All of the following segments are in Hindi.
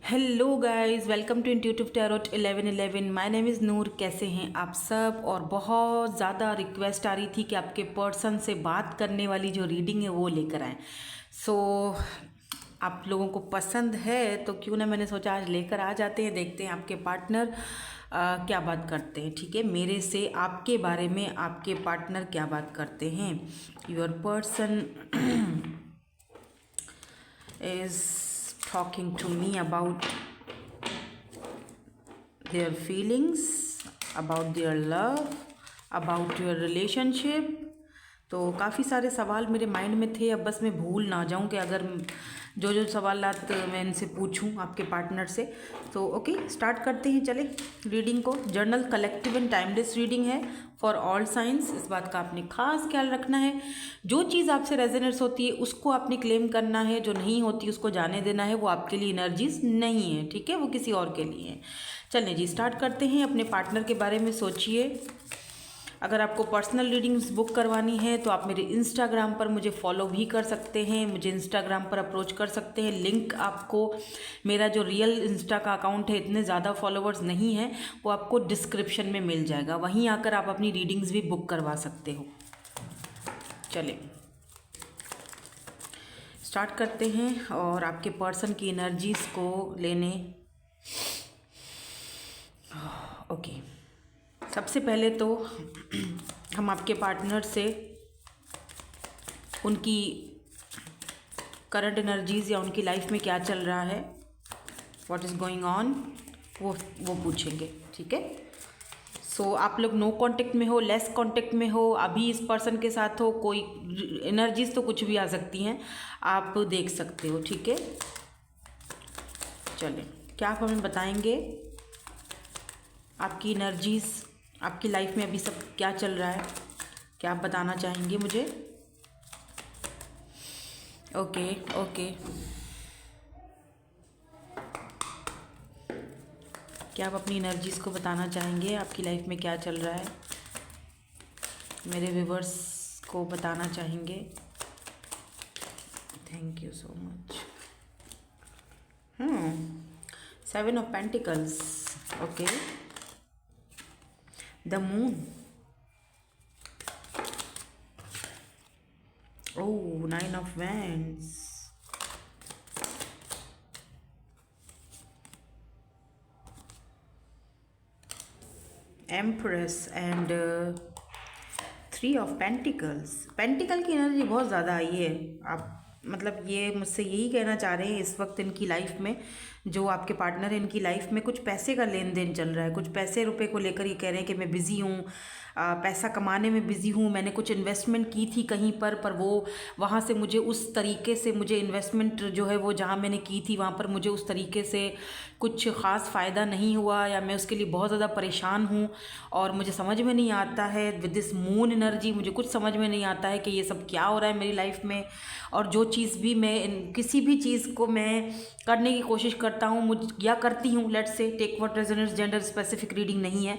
Hello guys, welcome to intuitive tarot 1111। My name is Noor. कैसे हैं आप सब? और बहुत ज़्यादा रिक्वेस्ट आ रही थी कि आपके पर्सन से बात करने वाली जो रीडिंग है वो लेकर आएँ। सो आप लोगों को पसंद है तो क्यों ना, मैंने सोचा आज लेकर आ जाते हैं। देखते हैं आपके पार्टनर क्या बात करते हैं। ठीक है, मेरे से आपके बारे में आपके पार्टनर क्या बात करते हैं। Your person is talking to me about their feelings, about their love, about your relationship। तो काफ़ी सारे सवाल मेरे माइंड में थे, अब बस मैं भूल ना जाऊं कि अगर जो जो सवालात मैं इनसे पूछूं आपके पार्टनर से। तो ओके, स्टार्ट करते हैं। चले रीडिंग को। Journal collective and timeless reading है फॉर ऑल साइंस। इस बात का आपने खास ख्याल रखना है। जो चीज़ आपसे रेजोनेट्स होती है उसको आपने क्लेम करना है, जो नहीं होती उसको जाने देना है। वो आपके लिए एनर्जीज नहीं है, ठीक है, वो किसी और के लिए है। चलिए जी, स्टार्ट करते हैं। अपने पार्टनर के बारे में सोचिए। अगर आपको पर्सनल रीडिंग्स बुक करवानी है तो आप मेरे इंस्टाग्राम पर मुझे फॉलो भी कर सकते हैं, मुझे इंस्टाग्राम पर अप्रोच कर सकते हैं। लिंक आपको, मेरा जो रियल इंस्टा का अकाउंट है, इतने ज़्यादा फॉलोवर्स नहीं हैं, वो आपको डिस्क्रिप्शन में मिल जाएगा। वहीं आकर आप अपनी रीडिंग्स भी बुक करवा सकते हो। चले स्टार्ट करते हैं और आपके पर्सन की एनर्जीज़ को लेने। ओके, सबसे पहले तो हम आपके पार्टनर से उनकी करंट एनर्जीज़ या उनकी लाइफ में क्या चल रहा है, व्हाट इज़ गोइंग ऑन, वो पूछेंगे। ठीक है। सो आप लोग नो कांटेक्ट में हो, लेस कांटेक्ट में हो, अभी इस पर्सन के साथ हो, कोई एनर्जीज़ तो कुछ भी आ सकती हैं, आप देख सकते हो। ठीक है, चलें, क्या आप हमें बताएंगे आपकी एनर्जीज़, आपकी लाइफ में अभी सब क्या चल रहा है, क्या आप बताना चाहेंगे मुझे? ओके ओके, क्या आप अपनी एनर्जीज़ को बताना चाहेंगे? आपकी लाइफ में क्या चल रहा है, मेरे व्यूवर्स को बताना चाहेंगे? Thank you so much. 7 of Pentacles। Okay, the moon. Oh, 9 of Wands। Empress and 3 of Pentacles। Pentacle की एनर्जी बहुत ज़्यादा आई है। आप मतलब ये मुझसे यही कहना चाह रहे हैं, इस वक्त इनकी लाइफ में, जो आपके पार्टनर है, इनकी लाइफ में कुछ पैसे का लेन देन चल रहा है। कुछ पैसे रुपए को लेकर ये कह रहे हैं कि मैं बिज़ी हूँ, पैसा कमाने में बिज़ी हूँ। मैंने कुछ इन्वेस्टमेंट की थी कहीं पर वो वहाँ से मुझे उस तरीके से, मुझे इन्वेस्टमेंट जो है वो जहाँ मैंने की थी वहाँ पर मुझे उस तरीके से कुछ ख़ास फ़ायदा नहीं हुआ, या मैं उसके लिए बहुत ज़्यादा परेशान हूँ और मुझे समझ में नहीं आता है। विद दिस मून एनर्जी मुझे कुछ समझ में नहीं आता है कि ये सब क्या हो रहा है मेरी लाइफ में। और जो चीज़ भी मैं, किसी भी चीज़ को मैं करने की कोशिश करता हूँ मुझ या करती हूँ, let's say take what resonates, gender specific reading नहीं है,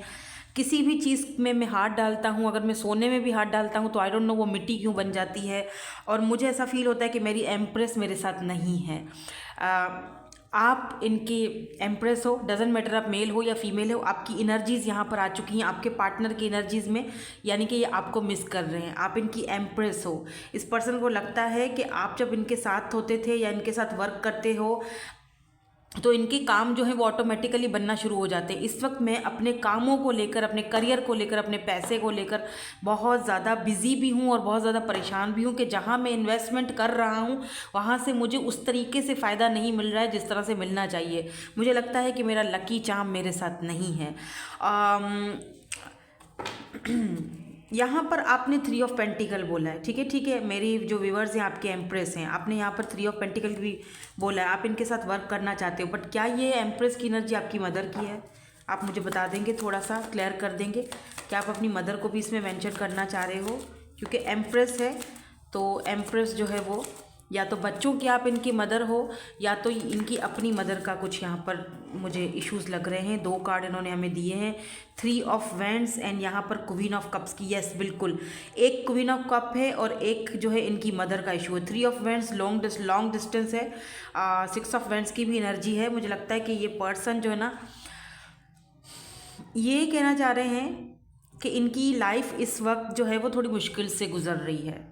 किसी भी चीज़ में मैं हाथ डालता हूँ, अगर मैं सोने में भी हाथ डालता हूँ तो आई डोंट नो वो मिट्टी क्यों बन जाती है। और मुझे ऐसा फील होता है कि मेरी एम्प्रेस मेरे साथ नहीं है। आप इनकी एम्प्रेस हो, डजेंट मैटर आप मेल हो या फीमेल हो, आपकी एनर्जीज़ यहाँ पर आ चुकी हैं आपके पार्टनर की एनर्जीज़ में, यानी कि ये आपको मिस कर रहे हैं। आप इनकी एम्प्रेस हो। इस पर्सन को लगता है कि आप जब इनके साथ होते थे या इनके साथ वर्क करते हो तो इनके काम जो है वो ऑटोमेटिकली बनना शुरू हो जाते हैं। इस वक्त मैं अपने कामों को लेकर, अपने करियर को लेकर, अपने पैसे को लेकर बहुत ज़्यादा बिजी भी हूँ और बहुत ज़्यादा परेशान भी हूँ कि जहाँ मैं इन्वेस्टमेंट कर रहा हूँ वहाँ से मुझे उस तरीके से फ़ायदा नहीं मिल रहा है जिस तरह से मिलना चाहिए। मुझे लगता है कि मेरा लकी चार्म मेरे साथ नहीं है। यहाँ पर आपने 3 ऑफ पेंटिकल बोला है। ठीक है, ठीक है, मेरी जो व्यूवर्स हैं आपके एम्प्रेस हैं, आपने यहाँ पर 3 ऑफ पेंटिकल भी बोला है। आप इनके साथ वर्क करना चाहते हो, बट क्या ये एम्प्रेस की एनर्जी आपकी मदर की है? आप मुझे बता देंगे, थोड़ा सा क्लियर कर देंगे? क्या आप अपनी मदर को भी इसमें मेंशन करना चाह रहे हो? क्योंकि एम्प्रेस है तो एम्प्रेस जो है वो या तो बच्चों की आप इनकी मदर हो या तो इनकी अपनी मदर का कुछ यहाँ पर मुझे इश्यूज लग रहे हैं। 2 कार्ड इन्होंने हमें दिए हैं, 3 ऑफ वैंड्स एंड यहाँ पर क्वीन ऑफ कप्स की। यस बिल्कुल, एक क्वीन ऑफ कप है और एक जो है इनकी मदर का इशू है। 3 ऑफ वैंड्स लॉन्ग डिस्टेंस है। 6 ऑफ वैंड्स की भी एनर्जी है। मुझे लगता है कि ये पर्सन जो है ना, ये कहना चाह रहे हैं कि इनकी लाइफ इस वक्त जो है वो थोड़ी मुश्किल से गुजर रही है।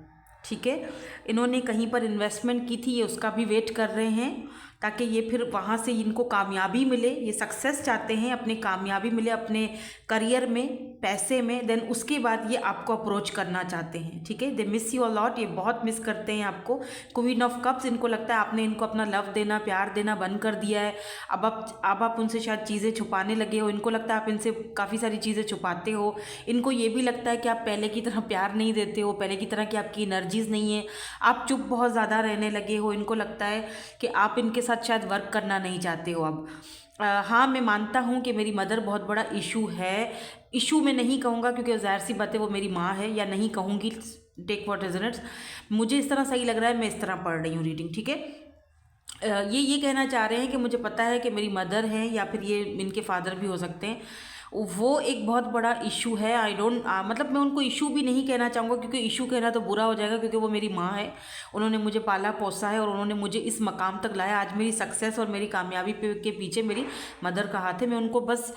ठीक है, इन्होंने कहीं पर इन्वेस्टमेंट की थी, ये उसका भी वेट कर रहे हैं ताकि ये फिर वहाँ से इनको कामयाबी मिले। ये सक्सेस चाहते हैं, अपने कामयाबी मिले अपने करियर में, पैसे में, देन उसके बाद ये आपको अप्रोच करना चाहते हैं। ठीक है, they miss you a lot, ये बहुत मिस करते हैं आपको। क्वीन ऑफ कप्स, इनको लगता है आपने इनको अपना लव देना, प्यार देना बंद कर दिया है। अब आप उनसे शायद चीज़ें छुपाने लगे हो। इनको लगता है आप इनसे काफ़ी सारी चीज़ें छुपाते हो। इनको ये भी लगता है कि आप पहले की तरह प्यार नहीं देते हो, पहले की तरह की आपकी एनर्जीज़ नहीं है, आप चुप बहुत ज़्यादा रहने लगे हो। इनको लगता है कि आप इनके साथ शायद वर्क करना नहीं चाहते हो अब। हाँ, मैं मानता हूँ कि मेरी मदर बहुत बड़ा इशू है। इशू मैं नहीं कहूँगा क्योंकि ज़ाहिर सी बात है वो मेरी माँ है, या नहीं कहूँगी, टेक व्हाट रेजोनेट्स। मुझे इस तरह सही लग रहा है, मैं इस तरह पढ़ रही हूँ रीडिंग। ठीक है, ये कहना चाह रहे हैं कि मुझे पता है कि मेरी मदर हैं या फिर ये इनके फादर भी हो सकते हैं, वो एक बहुत बड़ा इशू है। आई डोंट मतलब मैं उनको इशू भी नहीं कहना चाहूँगा क्योंकि इशू कहना तो बुरा हो जाएगा, क्योंकि वो मेरी माँ है, उन्होंने मुझे पाला पोसा है और उन्होंने मुझे इस मकाम तक लाया। आज मेरी सक्सेस और मेरी कामयाबी के पीछे मेरी मदर का हाथ है। मैं उनको बस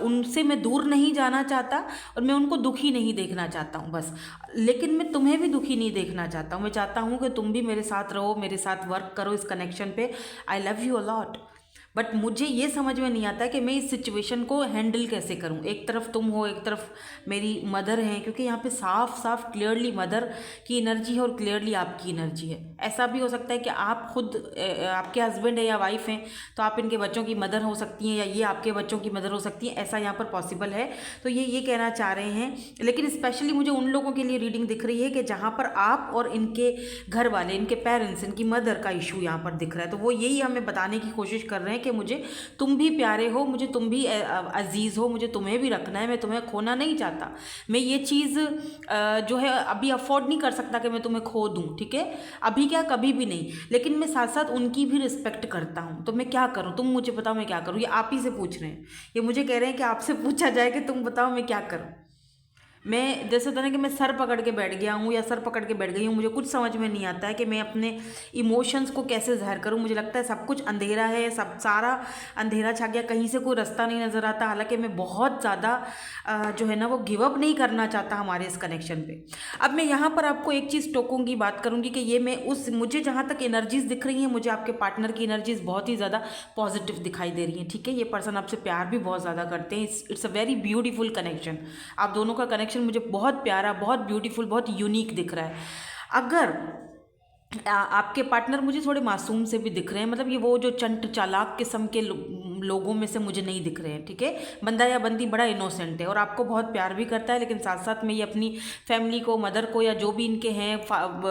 उनसे मैं दूर नहीं जाना चाहता और मैं उनको दुखी नहीं देखना चाहता हूँ बस। लेकिन मैं तुम्हें भी दुखी नहीं देखना चाहता हूँ। मैं चाहता हूँ कि तुम भी मेरे साथ रहो, मेरे साथ वर्क करो इस कनेक्शन पे। आई love you a lot, but मुझे ये समझ में नहीं आता कि मैं इस सिचुएशन को हैंडल कैसे करूं। एक तरफ तुम हो, एक तरफ मेरी मदर है, क्योंकि यहाँ पे साफ साफ क्लियरली मदर की एनर्जी है और क्लियरली आपकी एनर्जी है। ऐसा भी हो सकता है कि आप खुद आपके हस्बैंड है या वाइफ हैं तो आप इनके बच्चों की मदर हो सकती हैं, या ये आपके बच्चों की मदर हो सकती हैं। ऐसा यहाँ पर पॉसिबल है। तो ये कहना चाह रहे हैं, लेकिन स्पेशली मुझे उन लोगों के लिए रीडिंग दिख रही है कि जहाँ पर आप और इनके घर वाले, इनके पेरेंट्स, इनकी मदर का इशू यहाँ पर दिख रहा है। तो वो यही हमें बताने की कोशिश कर रहे हैं कि मुझे तुम भी प्यारे हो, मुझे तुम भी अजीज़ हो, मुझे तुम्हें भी रखना है, मैं तुम्हें खोना नहीं चाहता। मैं ये चीज़ जो है अभी अफोर्ड नहीं कर सकता कि मैं तुम्हें खो दूँ। ठीक है, अभी क्या, कभी भी नहीं। लेकिन मैं साथ साथ उनकी भी रिस्पेक्ट करता हूँ। तो मैं क्या करूँ, तुम मुझे बताओ मैं क्या करूँ। ये आप ही से पूछ रहे हैं, ये मुझे कह रहे हैं कि आपसे पूछा जाए कि तुम बताओ मैं क्या करूँ। मैं जैसे होता है ना कि मैं सर पकड़ के बैठ गया हूँ या सर पकड़ के बैठ गई हूँ, मुझे कुछ समझ में नहीं आता है कि मैं अपने इमोशंस को कैसे ज़ाहिर करूँ। मुझे लगता है सब कुछ अंधेरा है, सब सारा अंधेरा छा गया, कहीं से कोई रास्ता नहीं नज़र आता। हालांकि मैं बहुत ज़्यादा जो है ना वो गिव अप नहीं करना चाहता हमारे इस कनेक्शन पे। अब मैं यहाँ पर आपको एक चीज़ टोकूंगी, बात करूँगी कि ये मैं मुझे जहाँ तक एनर्जीज़ दिख रही हैं, मुझे आपके पार्टनर की एनर्जीज़ बहुत ही ज़्यादा पॉजिटिव दिखाई दे रही हैं। ठीक है, ये पर्सन आपसे प्यार भी बहुत ज़्यादा करते हैं। It's a very beautiful connection. आप दोनों का कनेक्शन मुझे बहुत प्यारा, बहुत ब्यूटीफुल, बहुत यूनिक दिख रहा है। अगर आपके पार्टनर मुझे थोड़े मासूम से भी दिख रहे हैं, मतलब ये वो जो चंट चालाक किस्म के लोगों में से मुझे नहीं दिख रहे हैं। ठीक है, बंदा या बंदी बड़ा इनोसेंट है और आपको बहुत प्यार भी करता है, लेकिन साथ साथ में ये अपनी फैमिली को, मदर को, या जो भी इनके हैं,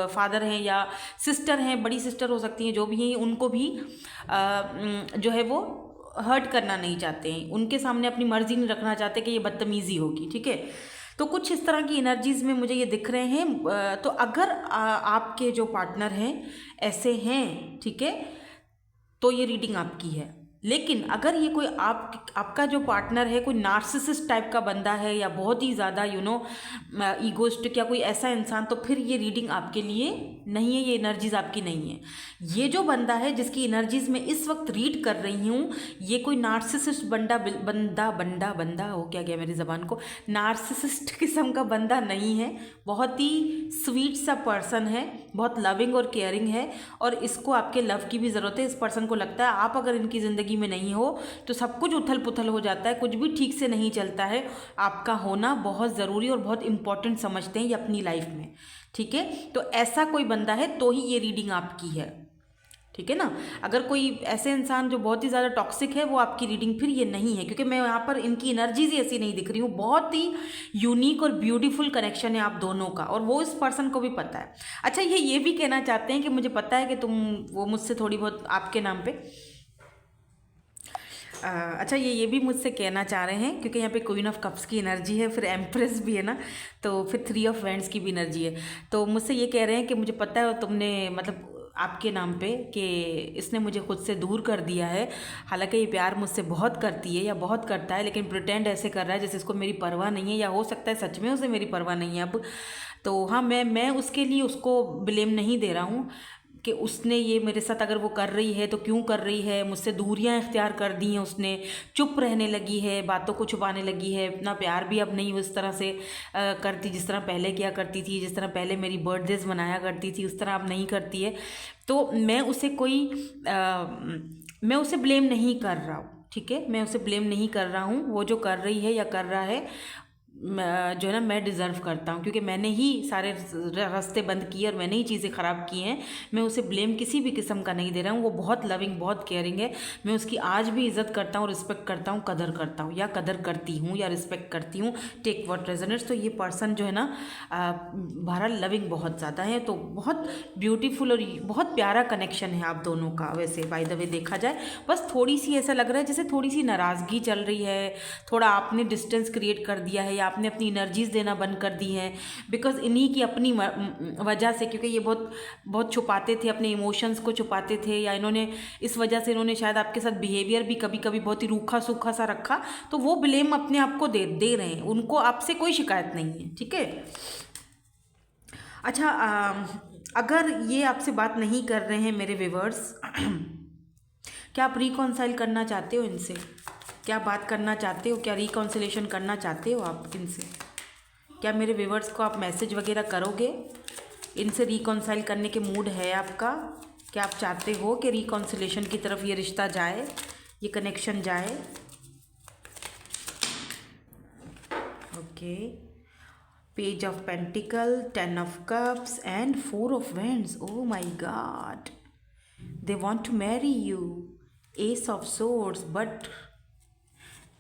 फादर हैं या सिस्टर हैं, बड़ी सिस्टर हो सकती हैं, जो भी हैं, उनको भी जो है वो हर्ट करना नहीं चाहते हैं। उनके सामने अपनी मर्जी नहीं रखना चाहते कि ये बदतमीज़ी होगी। ठीक है, तो कुछ इस तरह की एनर्जीज़ में मुझे ये दिख रहे हैं। तो अगर आपके जो पार्टनर हैं ऐसे हैं, ठीक है, तो ये रीडिंग आपकी है। लेकिन अगर ये कोई आपका जो पार्टनर है कोई नार्सिसिस्ट टाइप का बंदा है या बहुत ही ज़्यादा ईगोइस्टिक या कोई ऐसा इंसान, तो फिर ये रीडिंग आपके लिए नहीं है, ये एनर्जीज़ आपकी नहीं है। ये जो बंदा है जिसकी एनर्जीज़ में इस वक्त रीड कर रही हूँ, ये कोई नार्सिसिस्ट बंदा हो क्या गया मेरी ज़बान को, नार्सिसिस्ट किस्म का बंदा नहीं है। बहुत ही स्वीट सा पर्सन है, बहुत लविंग और केयरिंग है, और इसको आपके लव की भी ज़रूरत है। इस पर्सन को लगता है आप अगर इनकी ज़िंदगी में नहीं हो तो सब कुछ उथल पुथल हो जाता है, कुछ भी ठीक से नहीं चलता है। आपका होना बहुत ज़रूरी और बहुत इंपॉर्टेंट समझते हैं ये अपनी लाइफ में। ठीक है, तो ऐसा कोई बंदा है तो ही ये रीडिंग आपकी है। ठीक है ना, अगर कोई ऐसे इंसान जो बहुत ही ज़्यादा टॉक्सिक है वो आपकी रीडिंग फिर ये नहीं है, क्योंकि मैं यहाँ पर इनकी एनर्जीज ही ऐसी नहीं दिख रही हूँ। बहुत ही यूनिक और ब्यूटीफुल कनेक्शन है आप दोनों का, और वो इस पर्सन को भी पता है। अच्छा, ये भी कहना चाहते हैं कि मुझे पता है कि तुम वो मुझसे थोड़ी बहुत आपके नाम पे अच्छा, ये भी मुझसे कहना चाह रहे हैं, क्योंकि यहाँ पे क्वीन ऑफ कप्स की एनर्जी है, फिर एम्प्रेस भी है ना, तो फिर 3 ऑफ वैंड्स की भी एनर्जी है। तो मुझसे ये कह रहे हैं कि मुझे पता है तुमने मतलब आपके नाम पे कि इसने मुझे खुद से दूर कर दिया है। हालांकि ये प्यार मुझसे बहुत करती है या बहुत करता है, लेकिन प्रिटेंड ऐसे कर रहा है जैसे इसको मेरी परवाह नहीं है, या हो सकता है सच में उसे मेरी परवाह नहीं है अब। तो हाँ, मैं उसके लिए उसको ब्लेम नहीं दे रहा हूँ कि उसने ये मेरे साथ अगर वो कर रही है तो क्यों कर रही है, मुझसे दूरियां इख्तियार कर दी हैं उसने, चुप रहने लगी है, बातों को छुपाने लगी है, इतना प्यार भी अब नहीं उस तरह से करती जिस तरह पहले किया करती थी, जिस तरह पहले मेरी बर्थडेज मनाया करती थी उस तरह अब नहीं करती है। तो मैं उसे ब्लेम नहीं कर रहा हूँ, ठीक है, मैं उसे ब्लेम नहीं कर रहा हूँ। वो जो कर रही है या कर रहा है जो है ना, मैं डिज़र्व करता हूँ, क्योंकि मैंने ही सारे रास्ते बंद किए और मैंने ही चीज़ें ख़राब की हैं। मैं उसे ब्लेम किसी भी किस्म का नहीं दे रहा हूँ। वो बहुत लविंग, बहुत केयरिंग है। मैं उसकी आज भी इज़्ज़त करता हूँ, रिस्पेक्ट करता हूँ, कदर करता हूँ, या कदर करती हूँ, या रिस्पेक्ट करती हूँ, टेक व्हाट रेजोनेट्स। तो ये पर्सन जो है ना बहरहाल लविंग बहुत ज़्यादा है। तो बहुत ब्यूटीफुल और बहुत प्यारा कनेक्शन है आप दोनों का वैसे बाय द वे देखा जाए। बस थोड़ी सी ऐसा लग रहा है जैसे थोड़ी सी नाराज़गी चल रही है, थोड़ा आपने डिस्टेंस क्रिएट कर दिया है, या आपने अपनी एनर्जीज देना बंद कर दी हैं बिकॉज इन्हीं की अपनी वजह से, क्योंकि ये बहुत बहुत छुपाते थे, अपने इमोशंस को छुपाते थे, या इन्होंने इस वजह से इन्होंने शायद आपके साथ बिहेवियर भी कभी कभी बहुत ही रूखा सूखा सा रखा। तो वो ब्लेम अपने आप को दे रहे हैं, उनको आपसे कोई शिकायत नहीं है, ठीक है। अच्छा, अगर ये आपसे बात नहीं कर रहे हैं मेरे व्यूअर्स, क्या आप रिकॉन्साइल करना चाहते हो इनसे? क्या बात करना चाहते हो? क्या रिकॉन्सिलेशन करना चाहते हो आप इनसे? क्या मेरे व्यूअर्स को आप मैसेज वगैरह करोगे? इनसे रिकॉन्साइल करने के मूड है आपका? क्या आप चाहते हो कि रिकॉन्सिलेशन की तरफ ये रिश्ता जाए, ये कनेक्शन जाए? Okay, page of pentacles, 10 of cups and 4 of wands. Oh my God, they want to marry you. Ace of swords, but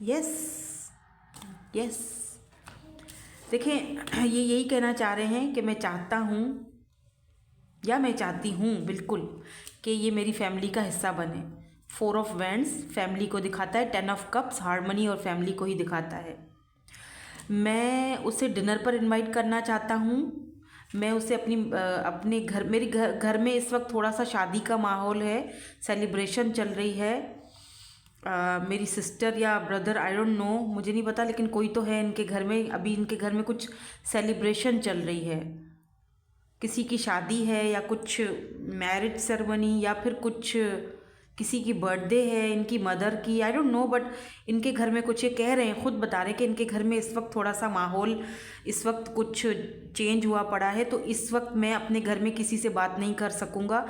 yes yes, देखें, ये यही कहना चाह रहे हैं कि मैं चाहता हूँ या मैं चाहती हूँ बिल्कुल कि ये मेरी फैमिली का हिस्सा बने। 4 ऑफ वैंड्स फैमिली को दिखाता है, 10 ऑफ कप्स हार्मनी और फैमिली को ही दिखाता है। मैं उसे डिनर पर इनवाइट करना चाहता हूँ। मैं उसे अपने घर, मेरे घर में इस वक्त थोड़ा सा शादी का माहौल है, सेलिब्रेशन चल रही है। मेरी सिस्टर या ब्रदर, आई डोंट नो, मुझे नहीं पता, लेकिन कोई तो है इनके घर में। अभी इनके घर में कुछ सेलिब्रेशन चल रही है, किसी की शादी है या कुछ मैरिज सेरेमनी, या फिर कुछ किसी की बर्थडे है, इनकी मदर की, आई डोंट नो, बट इनके घर में कुछ, ये कह रहे हैं, खुद बता रहे हैं कि इनके घर में इस वक्त थोड़ा सा माहौल, इस वक्त कुछ चेंज हुआ पड़ा है। तो इस वक्त मैं अपने घर में किसी से बात नहीं कर सकूँगा।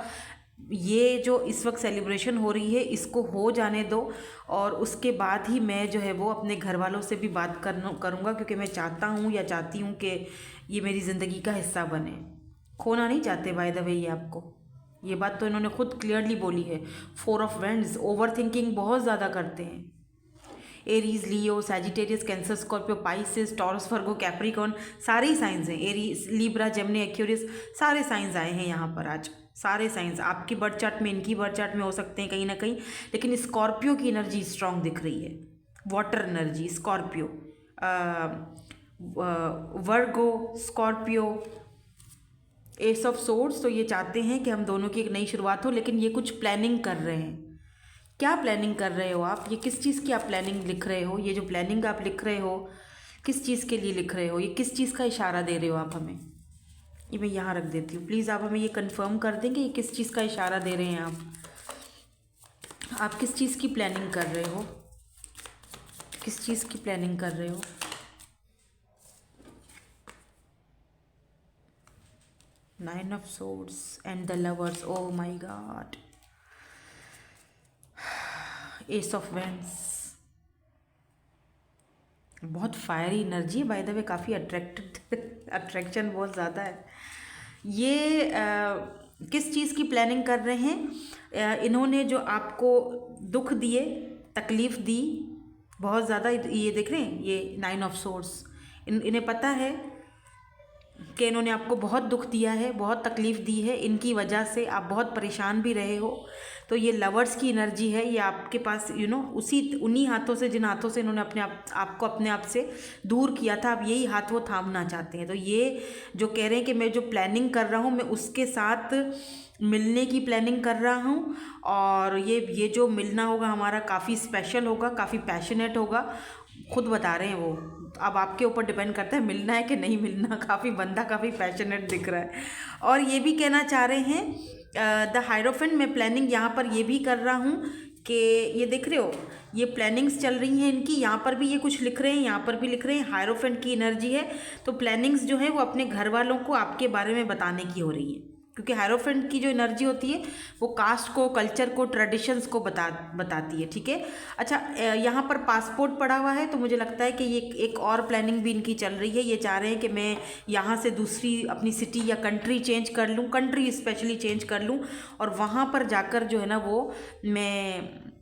ये जो इस वक्त सेलिब्रेशन हो रही है इसको हो जाने दो, और उसके बाद ही मैं जो है वो अपने घर वालों से भी बात करूँगा, क्योंकि मैं चाहता हूँ या चाहती हूँ कि ये मेरी ज़िंदगी का हिस्सा बने। खोना नहीं चाहते बाय द वे, ये आपको, ये बात तो इन्होंने खुद क्लियरली बोली है। 4 ऑफ वैंड्स, ओवर थिंकिंग बहुत ज़्यादा करते हैं। Aries, Leo, Sagittarius, Cancer, Scorpio, Pisces, Taurus, Virgo, Capricorn, सारे ही साइंस हैं। एरीज, लिब्रा, जेमिनी, एक्वेरियस, सारे साइंस आए हैं यहाँ पर आज। सारे साइंस आपकी बर्थ चार्ट में, इनकी बर्थ चार्ट में हो सकते हैं कहीं ना कहीं, लेकिन स्कॉर्पियो की एनर्जी स्ट्रांग दिख रही है। Water energy, Scorpio, Virgo, Scorpio, S of swords. तो ये चाहते हैं कि हम दोनों की एक नई शुरुआत हो, लेकिन ये कुछ प्लानिंग कर रहे हैं। क्या प्लानिंग कर रहे हो आप? ये किस चीज़ की आप प्लानिंग लिख रहे हो? ये जो प्लानिंग आप लिख रहे हो, किस चीज़ के लिए लिख रहे हो? ये किस चीज़ का इशारा दे रहे हो आप हमें? ये मैं यहाँ रख देती हूँ, प्लीज़ आप हमें ये कंफर्म कर देंगे ये किस चीज़ का इशारा दे रहे हैं आप? आप किस चीज़ की प्लानिंग कर रहे हो? किस चीज़ की प्लानिंग कर रहे हो? Nine of swords and the lovers, oh my God, S of wands, बहुत फायरी एनर्जी है बाय द वे, काफ़ी अट्रैक्शन बहुत ज़्यादा है। ये किस चीज़ की प्लानिंग कर रहे हैं? इन्होंने जो आपको दुख दिए, तकलीफ़ दी बहुत ज़्यादा, ये देख रहे हैं, ये 9 ऑफ सोर्ड्स, इन्हें पता है कि इन्होंने आपको बहुत दुख दिया है, बहुत तकलीफ़ दी है, इनकी वजह से आप बहुत परेशान भी रहे हो। तो ये लवर्स की एनर्जी है, ये आपके पास उन्हीं हाथों से, जिन हाथों से इन्होंने आपको अपने आप से दूर किया था, अब यही हाथ वो थामना चाहते हैं। तो ये जो कह रहे हैं कि मैं जो प्लानिंग कर रहा हूँ, मैं उसके साथ मिलने की प्लानिंग कर रहा हूँ, और ये जो मिलना होगा हमारा काफ़ी स्पेशल होगा, काफ़ी पैशनेट होगा। खुद बता रहे हैं वो, अब आपके ऊपर डिपेंड करता है मिलना है कि नहीं मिलना। काफ़ी बंदा काफ़ी पैशनेट दिख रहा है। और ये भी कहना चाह रहे हैं द हायरोफेंट, मैं प्लानिंग यहाँ पर ये भी कर रहा हूँ कि ये देख रहे हो, ये प्लानिंग्स चल रही हैं इनकी, यहाँ पर भी ये कुछ लिख रहे हैं, यहाँ पर भी लिख रहे हैं, हायरोफेंट की एनर्जी है। तो प्लानिंग्स जो है वो अपने घर वालों को आपके बारे में बताने की हो रही है, क्योंकि हायरोफेंट की जो एनर्जी होती है वो कास्ट को, कल्चर को, ट्रेडिशंस को बताती है। ठीक है। अच्छा, यहाँ पर पासपोर्ट पड़ा हुआ है, तो मुझे लगता है कि ये एक और प्लानिंग भी इनकी चल रही है। ये चाह रहे हैं कि मैं यहाँ से दूसरी अपनी सिटी या कंट्री चेंज कर लूँ, कंट्री स्पेशली चेंज कर लूँ, और वहाँ पर जाकर जो है ना वो मैं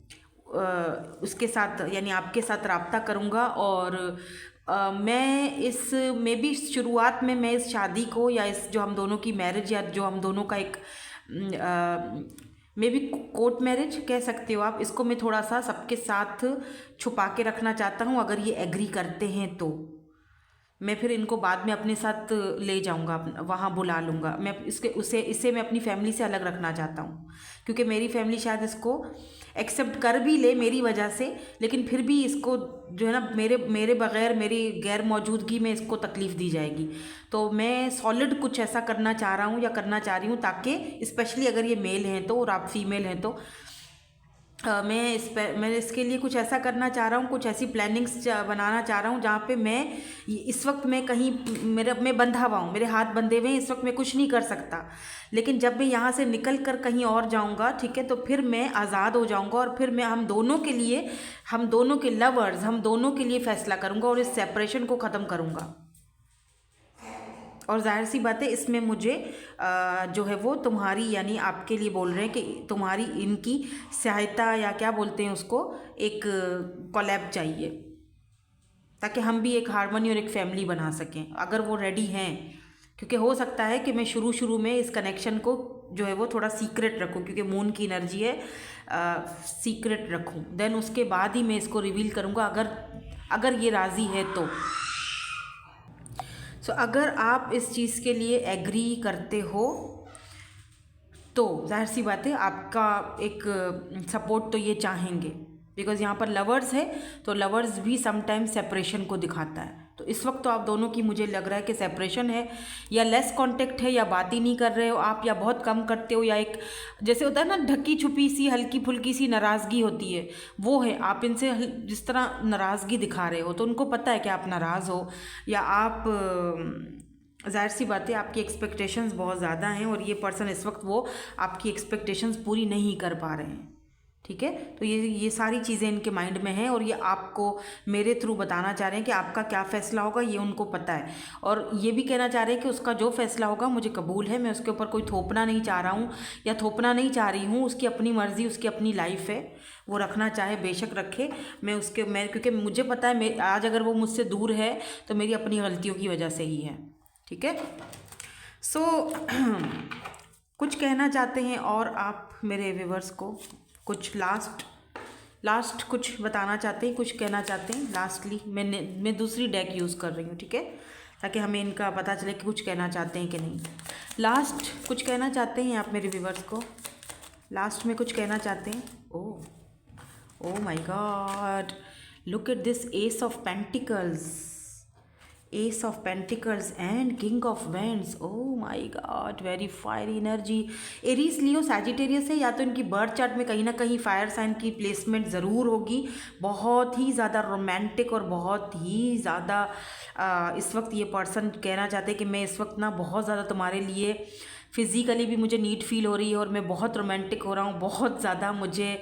उसके साथ यानी आपके साथ रब्ता करूँगा। और मैं इस में भी शुरुआत में मैं इस शादी को, या इस जो हम दोनों की मैरिज, या जो हम दोनों का एक मे बी कोर्ट मैरिज कह सकते हो आप इसको, मैं थोड़ा सा सबके साथ छुपा के रखना चाहता हूँ। अगर ये एग्री करते हैं तो मैं फिर इनको बाद में अपने साथ ले जाऊंगा, वहाँ बुला लूँगा। मैं इसे मैं अपनी फैमिली से अलग रखना चाहता हूँ, क्योंकि मेरी फैमिली शायद इसको एक्सेप्ट कर भी ले मेरी वजह से, लेकिन फिर भी इसको जो है ना मेरे बग़ैर, मेरी गैर मौजूदगी में इसको तकलीफ़ दी जाएगी। तो मैं सॉलिड कुछ ऐसा करना चाह रहा हूँ या करना चाह रही हूँ, ताकि स्पेशली अगर ये मेल हैं तो, और आप फीमेल हैं तो मैं इसके लिए कुछ ऐसा करना चाह रहा हूँ, कुछ ऐसी प्लानिंग्स बनाना चाह रहा हूँ जहाँ पे मैं इस वक्त मैं कहीं मैं बंधा हुआ हूँ, मेरे हाथ बंधे हुए हैं, इस वक्त मैं कुछ नहीं कर सकता। लेकिन जब मैं यहाँ से निकल कर कहीं और जाऊँगा, ठीक है, तो फिर मैं आज़ाद हो जाऊँगा, और फिर मैं हम दोनों के लिए, हम दोनों के लवर्स, हम दोनों के लिए फ़ैसला करूँगा और इस सेपरेशन को ख़त्म करूँगा। और जाहिर सी बात है इसमें मुझे जो है वो तुम्हारी, यानी आपके लिए बोल रहे हैं कि तुम्हारी इनकी सहायता, या क्या बोलते हैं उसको, एक कोलैब चाहिए, ताकि हम भी एक हार्मनी और एक फैमिली बना सकें, अगर वो रेडी हैं। क्योंकि हो सकता है कि मैं शुरू में इस कनेक्शन को जो है वो थोड़ा सीक्रेट रखूं, क्योंकि मून की एनर्जी है, सीक्रेट रखूं, देन उसके बाद ही मैं इसको रिवील करूंगा, अगर ये राज़ी है तो। सो अगर आप इस चीज़ के लिए एग्री करते हो तो जाहिर सी बात है आपका एक सपोर्ट तो ये चाहेंगे, बिकॉज़ यहाँ पर लवर्स है, तो लवर्स भी समटाइम्स सेपरेशन को दिखाता है। तो इस वक्त तो आप दोनों की मुझे लग रहा है कि सेपरेशन है, या लेस कांटेक्ट है, या बात ही नहीं कर रहे हो आप, या बहुत कम करते हो, या एक जैसे होता है ना ढकी छुपी सी हल्की फुल्की सी नाराज़गी होती है, वो है। आप इनसे जिस तरह नाराज़गी दिखा रहे हो, तो उनको पता है कि आप नाराज़ हो, या आप ज़ाहिर सी बात है आपकी एक्सपेक्टेशंस बहुत ज़्यादा हैं, और ये पर्सन इस वक्त वो आपकी एक्सपेक्टेशंस पूरी नहीं कर पा रहे हैं। ठीक है। तो ये सारी चीज़ें इनके माइंड में हैं, और ये आपको मेरे थ्रू बताना चाह रहे हैं कि आपका क्या फ़ैसला होगा ये उनको पता है। और ये भी कहना चाह रहे हैं कि उसका जो फ़ैसला होगा मुझे कबूल है, मैं उसके ऊपर कोई थोपना नहीं चाह रहा हूँ या थोपना नहीं चाह रही हूँ। उसकी अपनी मर्ज़ी, उसकी अपनी लाइफ है, वो रखना चाहे बेशक रखे। मैं क्योंकि मुझे पता है आज अगर वो मुझसे दूर है तो मेरी अपनी गलतियों की वजह से ही है। ठीक है। सो कुछ कहना चाहते हैं और आप मेरे व्यूवर्स को, कुछ लास्ट कुछ बताना चाहते हैं, कुछ कहना चाहते हैं लास्टली? मैं दूसरी डेक यूज़ कर रही हूँ, ठीक है, ताकि हमें इनका पता चले कि कुछ कहना चाहते हैं कि नहीं। लास्ट कुछ कहना चाहते हैं आप मेरे व्यूवर्स को? लास्ट में कुछ कहना चाहते हैं? ओह my God, look at this S of pentacles, S of pentacles and king of vends. Oh my God, very fiery energy. Aries, Leo, Sagittarius है, या तो इनकी बर्थ चार्ट में कहीं ना कहीं फायर साइन की प्लेसमेंट ज़रूर होगी। बहुत ही ज़्यादा रोमांटिक और बहुत ही ज़्यादा इस वक्त ये पर्सन कहना चाहते हैं कि मैं इस वक्त ना बहुत ज़्यादा तुम्हारे लिए फ़िज़िकली भी मुझे नीड फील हो रही है, और मैं बहुत रोमांटिक हो रहा हूँ, बहुत ज़्यादा मुझे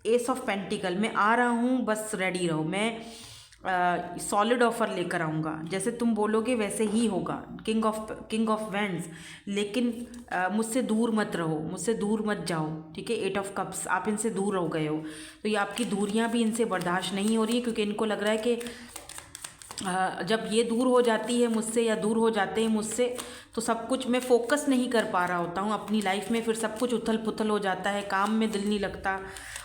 एस ऑफ पेंटिकल, मैं आ रहा हूँ, बस रेडी रहो, मैं सॉलिड ऑफर लेकर आऊँगा, जैसे तुम बोलोगे वैसे ही होगा। किंग ऑफ वेंड्स, लेकिन मुझसे दूर मत रहो, मुझसे दूर मत जाओ, ठीक है। 8 ऑफ कप्स, आप इनसे दूर हो गए हो, तो ये आपकी दूरियां भी इनसे बर्दाश्त नहीं हो रही है, क्योंकि इनको लग रहा है कि जब ये दूर हो जाती है मुझसे या दूर हो जाते हैं मुझसे, तो सब कुछ मैं फोकस नहीं कर पा रहा होता हूँ अपनी लाइफ में। फिर सब कुछ उथल पुथल हो जाता है, काम में दिल नहीं लगता।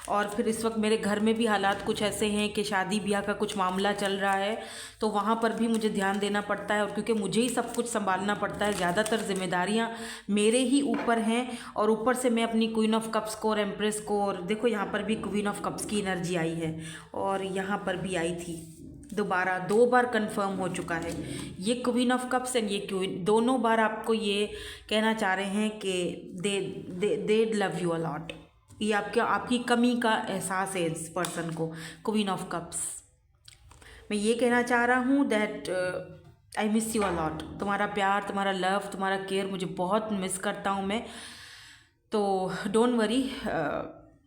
और फिर इस वक्त मेरे घर में भी हालात कुछ ऐसे हैं कि शादी ब्याह का कुछ मामला चल रहा है, तो वहाँ पर भी मुझे ध्यान देना पड़ता है। और क्योंकि मुझे ही सब कुछ संभालना पड़ता है, ज़्यादातर जिम्मेदारियाँ मेरे ही ऊपर हैं। और ऊपर से मैं अपनी क्वीन ऑफ कप्स को और एम्प्रेस को, और देखो यहाँ पर भी क्वीन ऑफ कप्स की एनर्जी आई है और यहाँ पर भी आई थी दोबारा, 2 बार कंफर्म हो चुका है। ये क्वीन ऑफ कप्स एंड ये क्वीन, दोनों बार आपको ये कहना चाह रहे हैं कि दे लव यू अ लॉट। ये आपकी कमी का एहसास है इस पर्सन को, क्वीन ऑफ कप्स। मैं ये कहना चाह रहा हूँ that I miss you a lot. तुम्हारा प्यार, तुम्हारा लव, तुम्हारा केयर मुझे बहुत मिस करता हूँ मैं। तो डोंट वरी,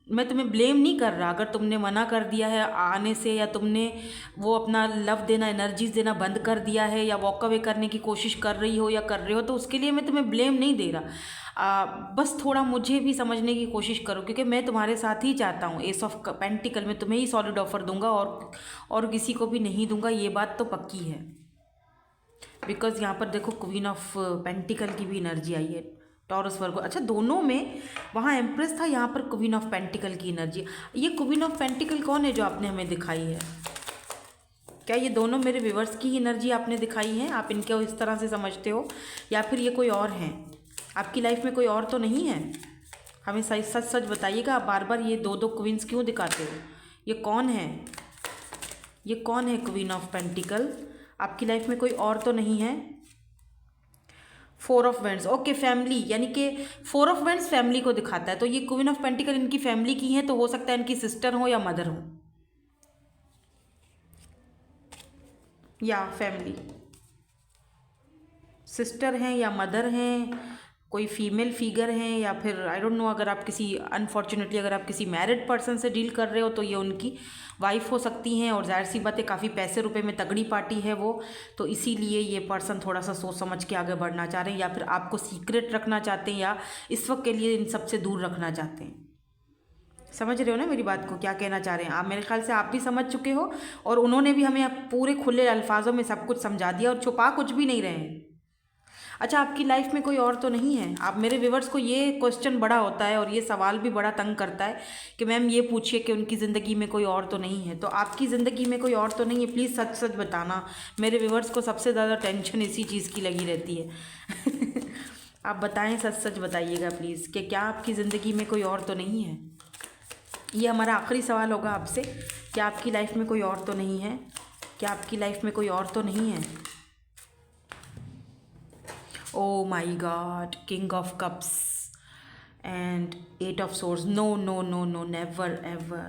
मैं तुम्हें ब्लेम नहीं कर रहा। अगर तुमने मना कर दिया है आने से, या तुमने वो अपना लव देना, एनर्जीज देना बंद कर दिया है, या वॉक अवे करने की कोशिश कर रही हो या कर रहे हो, तो उसके लिए मैं तुम्हें ब्लेम नहीं दे रहा। बस थोड़ा मुझे भी समझने की कोशिश करो, क्योंकि मैं तुम्हारे साथ ही चाहता हूँ। एस ऑफ पेंटिकल में तुम्हें ही सॉलिड ऑफर दूंगा और किसी को भी नहीं दूंगा, ये बात तो पक्की है। बिकॉज यहाँ पर देखो क्वीन ऑफ पेंटिकल की भी एनर्जी आई है, टॉरस वर्गो। अच्छा, दोनों में वहाँ एम्प्रेस था, यहाँ पर क्वीन ऑफ पेंटिकल की एनर्जी। ये क्वीन ऑफ पेंटिकल कौन है जो आपने हमें दिखाई है? क्या ये दोनों मेरे व्यूअर्स की एनर्जी आपने दिखाई है? आप इनके इस तरह से समझते हो, या फिर ये कोई और हैं? आपकी लाइफ में कोई और तो नहीं है? हमें सच सच सच बताइएगा। आप बार बार ये 2 क्वींस क्यों दिखाते हो? ये कौन है? ये कौन है क्वीन ऑफ पेंटिकल? आपकी लाइफ में कोई और तो नहीं है? 4 ऑफ वेंड्स, ओके, फैमिली, यानी कि 4 ऑफ वेंड्स फैमिली को दिखाता है। तो ये क्वीन ऑफ पेंटिकल इनकी फैमिली की है, तो हो सकता है इनकी सिस्टर हो या मदर हो, या फैमिली सिस्टर हैं या मदर हैं, कोई फीमेल फिगर हैं, या फिर आई डोंट नो। अगर आप किसी अनफॉर्चुनेटली अगर आप किसी मैरिड पर्सन से डील कर रहे हो, तो ये उनकी वाइफ हो सकती हैं। और जाहिर सी बात है, काफ़ी पैसे रुपए में तगड़ी पार्टी है वो, तो इसीलिए ये पर्सन थोड़ा सा सोच समझ के आगे बढ़ना चाह रहे हैं, या फिर आपको सीक्रेट रखना चाहते हैं, या इस वक्त के लिए इन सबसे दूर रखना चाहते हैं। समझ रहे हो ना मेरी बात को, क्या कहना चाह रहे हैं आप? मेरे ख्याल से आप भी समझ चुके हो, और उन्होंने भी हमें पूरे खुले अल्फाजों में सब कुछ समझा दिया, और छुपा कुछ भी नहीं रहे हैं। अच्छा, आपकी लाइफ में कोई और तो नहीं है? आप मेरे व्यूवर्स को ये क्वेश्चन बड़ा होता है, और ये सवाल भी बड़ा तंग करता है कि मैम ये पूछिए कि उनकी ज़िंदगी में कोई और तो नहीं है। तो आपकी ज़िंदगी में कोई और तो नहीं है? प्लीज़ सच सच बताना। मेरे व्यूवर्स को सबसे ज़्यादा टेंशन इसी चीज़ की लगी रहती है। आप बताएं, सच सच बताइएगा प्लीज़, कि क्या आपकी ज़िंदगी में कोई और तो नहीं है? ये हमारा आखिरी सवाल होगा आपसे। क्या आपकी लाइफ में कोई और तो नहीं है? क्या आपकी लाइफ में कोई और तो नहीं है? Oh my God, King of Cups and 8 of Swords. No, no, no, no, never, ever.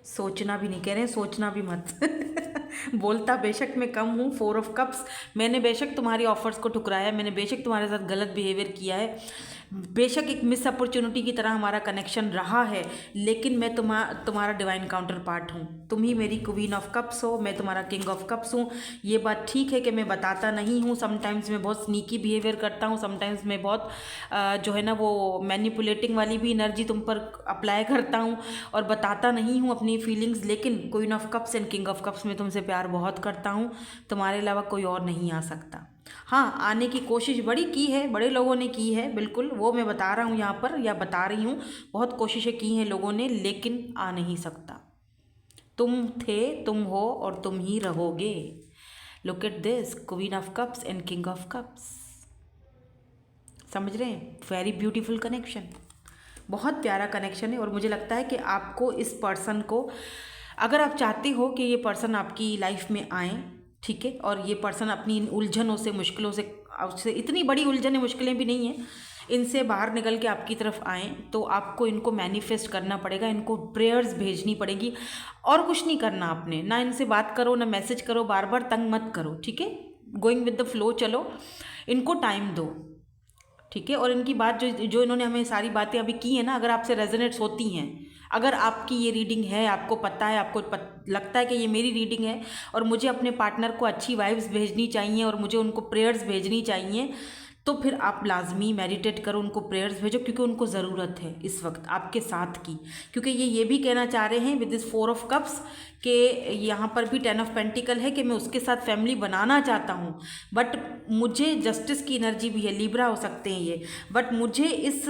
सोचना भी नहीं, कह रहे हैं सोचना भी मत। बोलता बेशक मैं कम हूँ। 4 ऑफ कप्स, मैंने बेशक तुम्हारी ऑफर्स को ठुकराया, मैंने बेशक तुम्हारे साथ गलत बिहेवियर किया है, बेशक एक मिस अपॉर्चुनिटी की तरह हमारा कनेक्शन रहा है, लेकिन मैं तुम्हारा डिवाइन काउंटर पार्ट हूँ। तुम ही मेरी क्वीन ऑफ कप्स हो, मैं तुम्हारा किंग ऑफ कप्स हूँ। ये बात ठीक है कि मैं बताता नहीं हूँ, समटाइम्स मैं बहुत स्नीकी बिहेवियर करता हूँ, समटाइम्स मैं बहुत जो है ना वो मैनिपुलेटिंग वाली भी एनर्जी तुम पर अप्लाई करता हूँ, और बताता नहीं हूँ अपनी फीलिंग्स। लेकिन queen of cups and king of cups में तुमसे प्यार बहुत करता हूँ। तुम्हारे अलावा कोई और नहीं आ सकता। हाँ, आने की कोशिश बड़ी की है, बड़े लोगों ने की है, बिल्कुल, वो मैं बता रहा हूँ यहाँ पर, या बता रही हूँ। बहुत कोशिशें की हैं लोगों ने, लेकिन आ नहीं सकता। तुम थे, तुम हो, और तुम ही रहोगे। Look at this, queen of cups and king of cups. समझ रहे हैं? वेरी ब्यूटीफुल कनेक्शन, बहुत प्यारा कनेक्शन है। और मुझे लगता है कि आपको इस पर्सन को, अगर आप चाहते हो कि ये पर्सन आपकी लाइफ में आए, ठीक है, और ये पर्सन अपनी इन उलझनों से, मुश्किलों से इतनी बड़ी उलझनें मुश्किलें भी नहीं हैं, इनसे बाहर निकल के आपकी तरफ आएँ, तो आपको इनको मैनिफेस्ट करना पड़ेगा, इनको प्रेयर्स भेजनी पड़ेगी, और कुछ नहीं करना आपने। ना इनसे बात करो, ना मैसेज करो, बार बार तंग मत करो, ठीक है? गोइंग विद द फ्लो चलो, इनको टाइम दो, ठीक है? और इनकी बात जो इन्होंने हमें सारी बातें अभी की है ना, अगर आपसे रेजोनेट्स होती हैं, अगर आपकी ये रीडिंग है, आपको पता है, आपको लगता है कि ये मेरी रीडिंग है, और मुझे अपने पार्टनर को अच्छी वाइब्स भेजनी चाहिए, और मुझे उनको प्रेयर्स भेजनी चाहिए, तो फिर आप लाजमी मेडिटेट करो, उनको प्रेयर्स भेजो, क्योंकि उनको ज़रूरत है इस वक्त आपके साथ की। क्योंकि ये भी कहना चाह रहे हैं विद दिस 4 ऑफ कप्स कि यहाँ पर भी 10 ऑफ पेंटिकल है कि मैं उसके साथ फैमिली बनाना चाहता हूँ, बट मुझे जस्टिस की एनर्जी भी है, लिब्रा हो सकते हैं ये, बट मुझे इस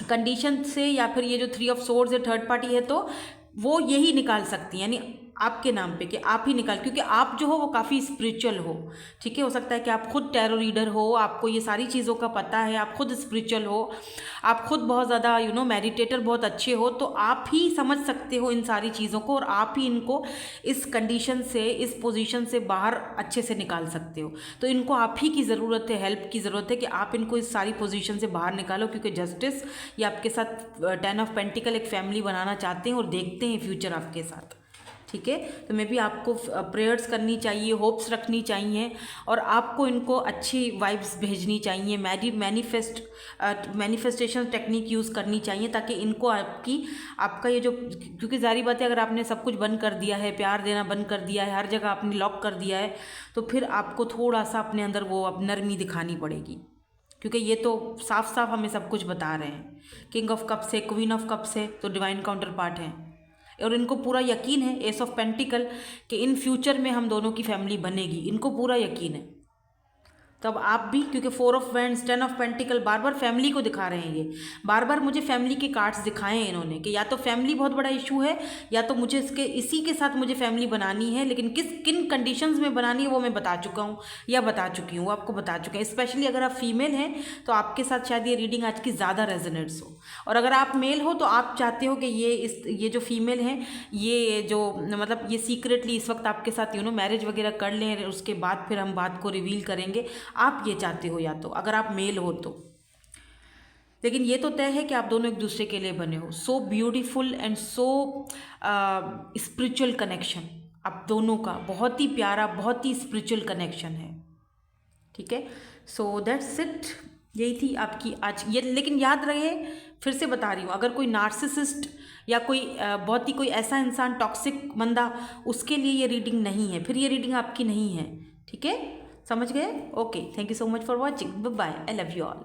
कंडीशन से, या फिर ये जो 3 ऑफ सोर्ड्स है थर्ड पार्टी है, तो वो यही निकाल सकती हैं, यानी आपके नाम पे कि आप ही निकाल, क्योंकि आप जो हो वो काफ़ी स्पिरिचुअल हो। ठीक है, हो सकता है कि आप खुद टैरो रीडर हो, आपको ये सारी चीज़ों का पता है, आप खुद स्पिरिचुअल हो, आप खुद बहुत ज़्यादा मेडिटेटर बहुत अच्छे हो, तो आप ही समझ सकते हो इन सारी चीज़ों को, और आप ही इनको इस कंडीशन से, इस पोजीशन से बाहर अच्छे से निकाल सकते हो। तो इनको आप ही की ज़रूरत है, हेल्प की ज़रूरत है कि आप इनको इस सारी पोजीशन से बाहर निकालो, क्योंकि जस्टिस ये आपके साथ 10 ऑफ पेंटिकल एक फैमिली बनाना चाहते हैं और देखते हैं फ्यूचर आपके साथ। ठीक है, तो मैं भी आपको प्रेयर्स करनी चाहिए, होप्स रखनी चाहिए, और आपको इनको अच्छी वाइब्स भेजनी चाहिए, मैनिफेस्टेशन टेक्निक यूज़ करनी चाहिए, ताकि इनको आपका ये जो, क्योंकि जारी बात है अगर आपने सब कुछ बंद कर दिया है, प्यार देना बंद कर दिया है, हर जगह आपने लॉक कर दिया है, तो फिर आपको थोड़ा सा अपने अंदर वो नरमी दिखानी पड़ेगी, क्योंकि ये तो साफ साफ हमें सब कुछ बता रहे हैं। किंग ऑफ कप्स है, क्वीन ऑफ कप्स है, तो डिवाइन काउंटर पार्ट है, और इनको पूरा यकीन है एस ऑफ पेंटिकल कि इन फ्यूचर में हम दोनों की फैमिली बनेगी, इनको पूरा यकीन है। तब आप भी, क्योंकि 4 of wands 10 of pentacle bar bar family को दिखा रहे हैं, ये बार बार मुझे फैमिली के कार्ड्स दिखाए हैं इन्होंने कि या तो फैमिली बहुत बड़ा इशू है, या तो मुझे इसी के साथ मुझे फैमिली बनानी है, लेकिन किन कंडीशंस में बनानी है वो मैं बता चुका हूँ या बता चुकी हूँ, आपको बता चुके हैं। स्पेशली अगर आप फीमेल हैं तो आपके साथ शायद ये रीडिंग आज की ज़्यादा रेजोनेट्स हो, और अगर आप मेल हो तो आप चाहते हो कि ये जो फीमेल हैं, ये जो मतलब ये सीक्रेटली इस वक्त आपके साथ मैरिज वगैरह कर लें, उसके बाद फिर हम बात को रिवील करेंगे, आप ये चाहते हो, या तो अगर आप मेल हो तो। लेकिन ये तो तय है कि आप दोनों एक दूसरे के लिए बने हो। So beautiful and so spiritual connection आप दोनों का, बहुत ही प्यारा, बहुत ही स्पिरिचुअल कनेक्शन है। ठीक है, सो दैट्स इट, यही थी आपकी आज ये। लेकिन याद रहे, फिर से बता रही हूँ, अगर कोई नार्सिसिस्ट या कोई बहुत ही कोई ऐसा इंसान टॉक्सिक बंदा, उसके लिए ये रीडिंग नहीं है, फिर ये रीडिंग आपकी नहीं है। ठीक है, समझ गए? Okay, thank you so much for watching, bye bye, I love you all.